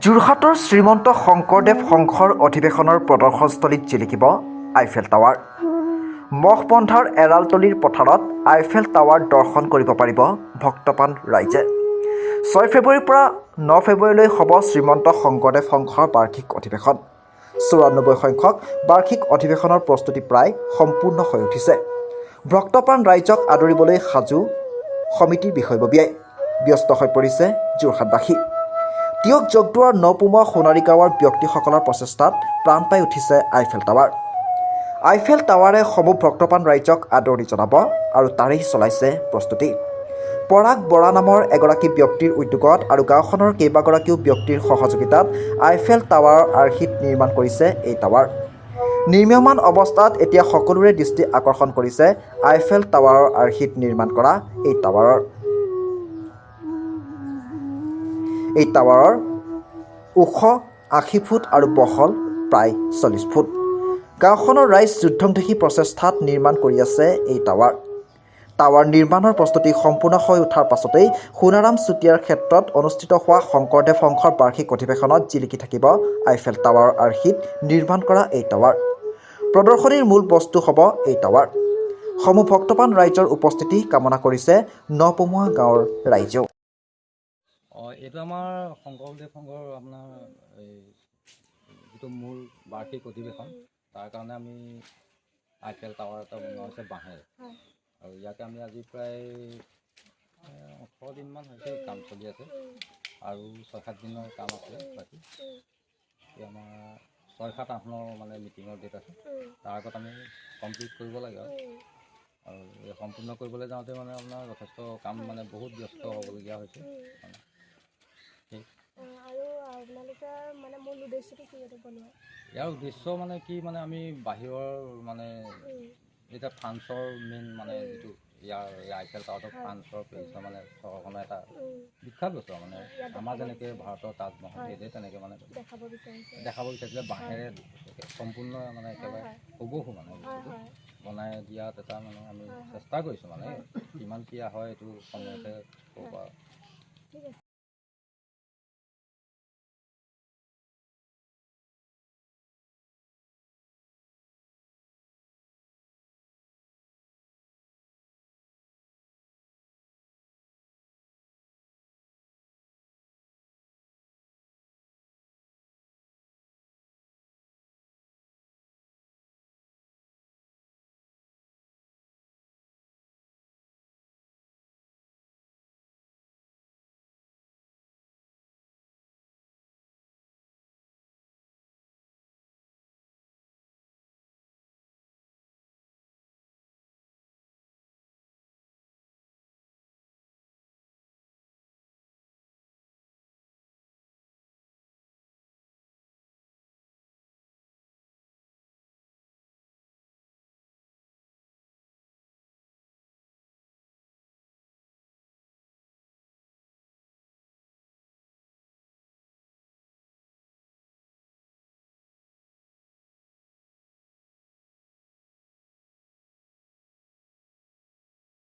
যোৰহাটৰ শ্ৰীমন্ত শংকৰদেৱ সংঘৰ অধিৱেশনৰ প্ৰদৰ্শনস্থলীত জিলিকিব আইফেল টাৱাৰ। মহপন্থাৰ এৰালতলীৰ পথাৰত আইফেল টাৱাৰ দৰ্শন কৰিব পাৰিব ভক্তপ্ৰাণ ৰাইজে। 6 ফেব্ৰুৱাৰীৰ পৰা 9 ফেব্ৰুৱাৰীলৈ হ'ব শ্ৰীমন্ত শংকৰদেৱ সংঘৰ বাৰ্ষিক অধিৱেশন। 94 সংখ্যক বাৰ্ষিক অধিৱেশনৰ প্ৰস্তুতি প্ৰায় সম্পূৰ্ণ হৈ উঠিছে। ভক্তপ্ৰাণ ৰাইজক আদৰিবলৈ সাজু সমিতিৰ বিষয়ববীয়াই ব্যস্ত হৈ পৰিছে যোৰহাটবাসী। তিয়ক জগদুৱাৰ নপুমা সোণাৰী গাঁৱৰ ব্যক্তিসকলৰ প্ৰচেষ্টাত প্ৰাণ পাই উঠিছে আইফেল টাৱাৰ। আইফেল টাৱাৰে সমূহ ভক্তপ্ৰাণ ৰাইজক আদৰণি জনাব আৰু তাৰেই চলাইছে প্ৰস্তুতি। পৰাগ বৰা নামৰ এগৰাকী ব্যক্তিৰ উদ্যোগত আৰু গাঁওখনৰ কেইবাগৰাকীও ব্যক্তিৰ সহযোগিতাত আইফেল টাৱাৰৰ আৰ্হিত নিৰ্মাণ কৰিছে এই টাৱাৰ। নিৰ্মীয়মান অৱস্থাত এতিয়া সকলোৰে দৃষ্টি আকৰ্ষণ কৰিছে আইফেল টাৱাৰৰ আৰ্হিত নিৰ্মাণ কৰা এই টাৱাৰৰ। এই টাৱাৰৰ ওখ 80 ফুট আৰু বহল প্ৰায় 40 ফুট। গাঁওখনৰ ৰাইজ যুদ্ধং দেখি প্ৰচেষ্টাত নিৰ্মাণ কৰি আছে এই টাৱাৰ। টাৱাৰ নিৰ্মাণৰ প্ৰস্তুতি সম্পূৰ্ণ হৈ উঠাৰ পাছতেই সোণাৰাম চুতীয়াৰ ক্ষেত্ৰত অনুষ্ঠিত হোৱা শংকৰদেৱ সংঘৰ বাৰ্ষিক অধিৱেশনত জিলিকি থাকিব আইফেল টাৱাৰৰ আৰ্হিত নিৰ্মাণ কৰা এই টাৱাৰ। প্ৰদৰ্শনীৰ মূল বস্তু হ'ব এই টাৱাৰ। সমূহ ভক্তপ্ৰাণ ৰাইজৰ উপস্থিতি কামনা কৰিছে নপুমা গাঁৱৰ ৰাইজেও। এইটো আমাৰ শংকৰদেৱ সংঘৰ আপোনাৰ এই যিটো মূল বাৰ্ষিক অধিৱেশন, তাৰ কাৰণে আমি আইফেল টাৱাৰ এটা বনোৱা হৈছে বাঁহেৰে। আৰু ইয়াকে আমি আজি প্ৰায় 18 দিনমান হৈছে কাম চলি আছে আৰু 6-7 দিনৰ কাম আছে বাকী। আমাৰ 6-7-8 মানে মিটিঙৰ ডেট আছে, তাৰ আগত আমি কমপ্লিট কৰিব লাগে আৰু এই সম্পূৰ্ণ কৰিবলৈ যাওঁতে মানে আপোনাৰ যথেষ্ট কাম মানে বহুত ব্যস্ত হ'বলগীয়া হৈছে। ইয়াৰ উদ্দেশ্য মানে কি, মানে আমি বাহিৰৰ মানে এতিয়া ফ্ৰান্সৰ মেইন মানে যিটো ইয়াৰ আইফেল টাৱাৰটো ফ্ৰান্সৰ পেৰিছৰ মানে চহৰখনৰ এটা বিখ্যাত বস্তু মানে আমাৰ যেনেকৈ ভাৰতৰ তাজমহল সেইটোৱে তেনেকৈ মানে দেখাব বিচাৰিছিলে বাঁহেৰে সম্পূৰ্ণ মানে একেবাৰে হুবহু মানে বস্তুটো বনাই দিয়াত এটা মানে আমি চেষ্টা কৰিছোঁ। মানে কিমান কি হয় এইটো সময়তে ক'ব পৰা।